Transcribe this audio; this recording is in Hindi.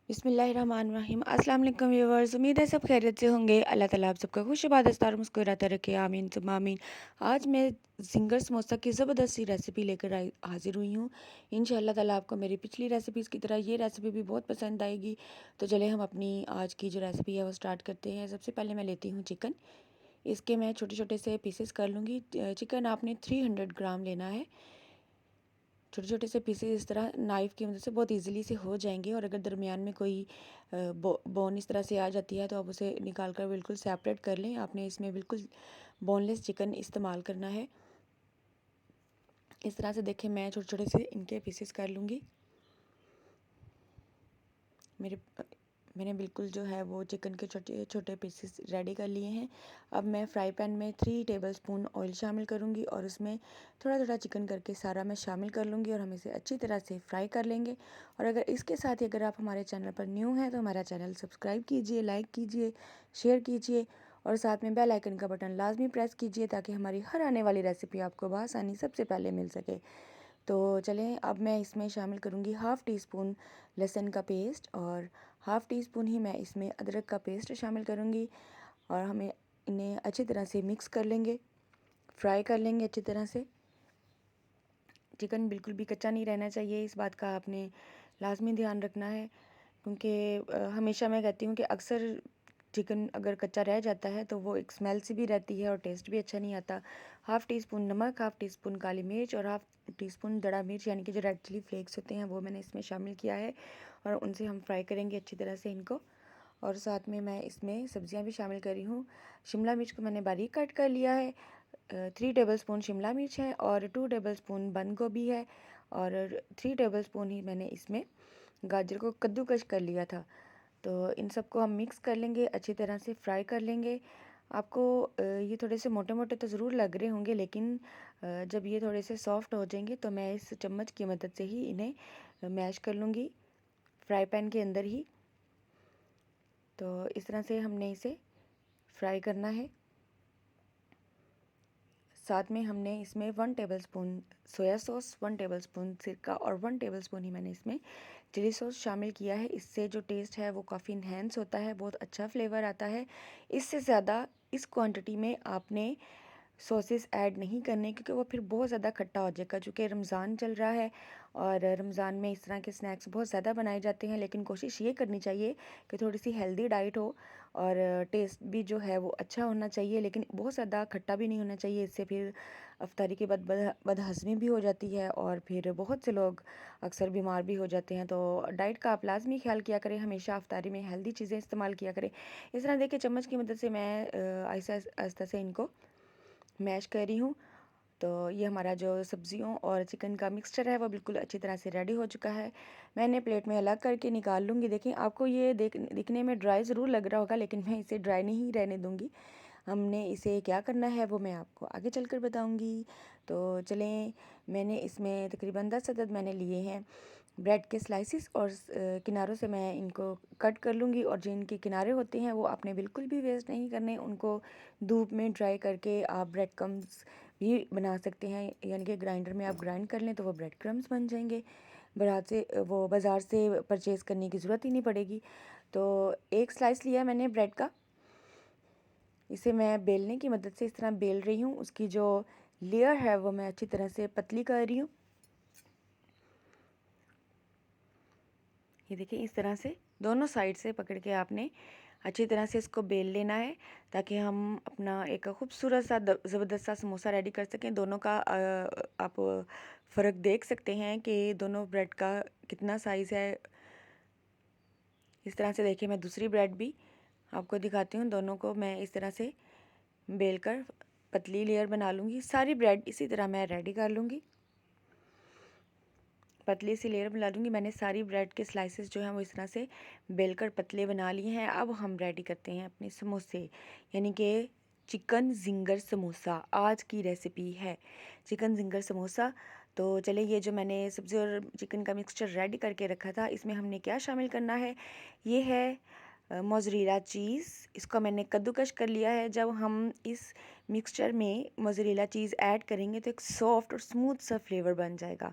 बिस्मिल्लाहिर्रहमानिर्रहीम। अस्सलाम वालेकुम व्यूअर्स, उम्मीद है सब खैरियत से होंगे। अल्लाह ताला आप सबका खुश इबादतदार मुस्कुराता रखे, आमीन तुम आमीन। आज मैं जिंगर समोसा की ज़बरदस्त सी रेसिपी लेकर हाजिर हुई हूँ। इंशाअल्लाह ताला आपको मेरी पिछली रेसिपीज़ की तरह ये रेसिपी भी बहुत पसंद आएगी। तो चले हम अपनी आज की जो रेसिपी है वो स्टार्ट करते हैं। सबसे पहले मैं लेती हूँ चिकन। इसके मैं छोटे छोटे से पीसेस कर लूँगी। चिकन आपने 300 ग्राम लेना है। छोटे छोटे से पीसेस इस तरह नाइफ़ की मदद से बहुत इजीली से हो जाएंगे। और अगर दरमियान में कोई बोन इस तरह से आ जाती है तो आप उसे निकाल कर बिल्कुल सेपरेट कर लें। आपने इसमें बिल्कुल बोनलेस चिकन इस्तेमाल करना है। इस तरह से देखें, मैं छोटे छोटे से इनके पीसेस कर लूँगी। मेरे मैंने बिल्कुल जो है वो चिकन के छोटे छोटे पीसेस रेडी कर लिए हैं। अब मैं फ्राई पैन में 3 टेबलस्पून ऑयल शामिल करूंगी और उसमें थोड़ा थोड़ा चिकन करके सारा मैं शामिल कर लूँगी और हम इसे अच्छी तरह से फ्राई कर लेंगे। और अगर इसके साथ ही अगर आप हमारे चैनल पर न्यू हैं तो हमारा चैनल सब्सक्राइब कीजिए, लाइक कीजिए, शेयर कीजिए और साथ में बेल आइकन का बटन लाजमी प्रेस कीजिए ताकि हमारी हर आने वाली रेसिपी आपको बआसानी सबसे पहले मिल सके। तो चलें, अब मैं इसमें शामिल करूँगी हाफ़ टी स्पून लहसुन का पेस्ट और हाफ़ टी स्पून ही मैं इसमें अदरक का पेस्ट शामिल करूँगी। और हमें इन्हें अच्छी तरह से मिक्स कर लेंगे, फ्राई कर लेंगे अच्छी तरह से। चिकन बिल्कुल भी कच्चा नहीं रहना चाहिए, इस बात का आपने लाजमी ध्यान रखना है। क्योंकि हमेशा मैं कहती हूँ कि अक्सर चिकन अगर कच्चा रह जाता है तो वो एक स्मेल सी भी रहती है और टेस्ट भी अच्छा नहीं आता। हाफ़ टी स्पून नमक, हाफ़ टी स्पून काली मिर्च और हाफ़ टी स्पून दड़ा मिर्च यानी कि जो रेड चिली फ्लेक्स होते हैं वो मैंने इसमें शामिल किया है। और उनसे हम फ्राई करेंगे अच्छी तरह से इनको। और साथ में मैं इसमें सब्जियां भी शामिल कर रही हूँ। शिमला मिर्च को मैंने बारीक कट कर लिया है। 3 टेबलस्पून शिमला मिर्च है और 2 टेबलस्पून बंद गोभी है और 3 टेबलस्पून ही मैंने इसमें गाजर को कद्दूकस कर लिया था। तो इन सबको हम मिक्स कर लेंगे, अच्छी तरह से फ्राई कर लेंगे। आपको ये थोड़े से मोटे मोटे तो ज़रूर लग रहे होंगे, लेकिन जब ये थोड़े से सॉफ्ट हो जाएंगे तो मैं इस चम्मच की मदद से ही इन्हें मैश कर लूँगी फ्राई पैन के अंदर ही। तो इस तरह से हमने इसे फ्राई करना है। साथ में हमने इसमें 1 टेबलस्पून सोया सॉस, 1 टेबलस्पून सिरका और 1 टेबलस्पून ही मैंने इसमें चिली सॉस शामिल किया है। इससे जो टेस्ट है वो काफ़ी इन्हेंस होता है, बहुत अच्छा फ्लेवर आता है। इससे ज़्यादा इस क्वांटिटी में आपने सॉसेस ऐड नहीं करने, क्योंकि वो फिर बहुत ज़्यादा खट्टा हो जाएगा। चूँकि रमज़ान चल रहा है और रमज़ान में इस तरह के स्नैक्स बहुत ज़्यादा बनाए जाते हैं, लेकिन कोशिश ये करनी चाहिए कि थोड़ी सी हेल्दी डाइट हो और टेस्ट भी जो है वो अच्छा होना चाहिए, लेकिन बहुत ज़्यादा खट्टा भी नहीं होना चाहिए। इससे फिर अफ्तारी के बाद बदहज़मी भी हो जाती है और फिर बहुत से लोग अक्सर बीमार भी हो जाते हैं। तो डाइट का आप लाजमी ख्याल किया करें, हमेशा अफ्तारी में हेल्दी चीज़ें इस्तेमाल किया करें। इस तरह देखिए, चम्मच की मदद से मैं आहिस्ता आहिस्ता से इनको मैश कर रही हूँ। तो ये हमारा जो सब्जियों और चिकन का मिक्सचर है वो बिल्कुल अच्छी तरह से रेडी हो चुका है। मैंने प्लेट में अलग करके निकाल लूँगी। देखिए, आपको ये दिखने में ड्राई ज़रूर लग रहा होगा, लेकिन मैं इसे ड्राई नहीं रहने दूँगी। हमने इसे क्या करना है वो मैं आपको आगे चलकर बताऊँगी। तो चलें, मैंने इसमें तकरीबन 10 अदद मैंने लिए हैं ब्रेड के स्लाइसिस और किनारों से मैं इनको कट कर लूँगी। और जो इनके किनारे होते हैं वो आपने बिल्कुल भी वेस्ट नहीं करने, उनको धूप में ड्राई करके आप ब्रेड क्रम्स भी बना सकते हैं। यानी कि ग्राइंडर में आप ग्राइंड कर लें तो वो ब्रेड क्रम्स बन जाएंगे। बाज़ार से परचेज़ करने की ज़रूरत ही नहीं पड़ेगी। तो एक स्लाइस लिया मैंने ब्रेड का, इसे मैं बेलने की मदद से इस तरह बेल रही हूँ। उसकी जो लेयर है वो मैं अच्छी तरह से पतली कर रही हूँ। ये देखिए, इस तरह से दोनों साइड से पकड़ के आपने अच्छी तरह से इसको बेल लेना है ताकि हम अपना एक खूबसूरत सा ज़बरदस्त सा समोसा रेडी कर सकें। दोनों का आप फ़र्क देख सकते हैं कि दोनों ब्रेड का कितना साइज़ है। इस तरह से देखिए, मैं दूसरी ब्रेड भी आपको दिखाती हूँ। दोनों को मैं इस तरह से बेल कर पतली लेयर बना लूँगी। सारी ब्रेड इसी तरह मैं रेडी कर लूँगी, पतली सी लेयर बना लूँगी। मैंने सारी ब्रेड के स्लाइसेस जो हैं वो इस तरह से बेलकर पतले बना लिए हैं। अब हम रेडी करते हैं अपने समोसे, यानी कि चिकन जिंगर समोसा। आज की रेसिपी है चिकन जिंगर समोसा। तो चले, ये जो मैंने सब्ज़ी और चिकन का मिक्सचर रेडी करके रखा था, इसमें हमने क्या शामिल करना है। ये है मोज़रेला चीज़। इसको मैंने कद्दूकस कर लिया है। जब हम इस मिक्सचर में मोज़रेला चीज़ ऐड करेंगे तो एक सॉफ्ट और स्मूथ सा फ्लेवर बन जाएगा।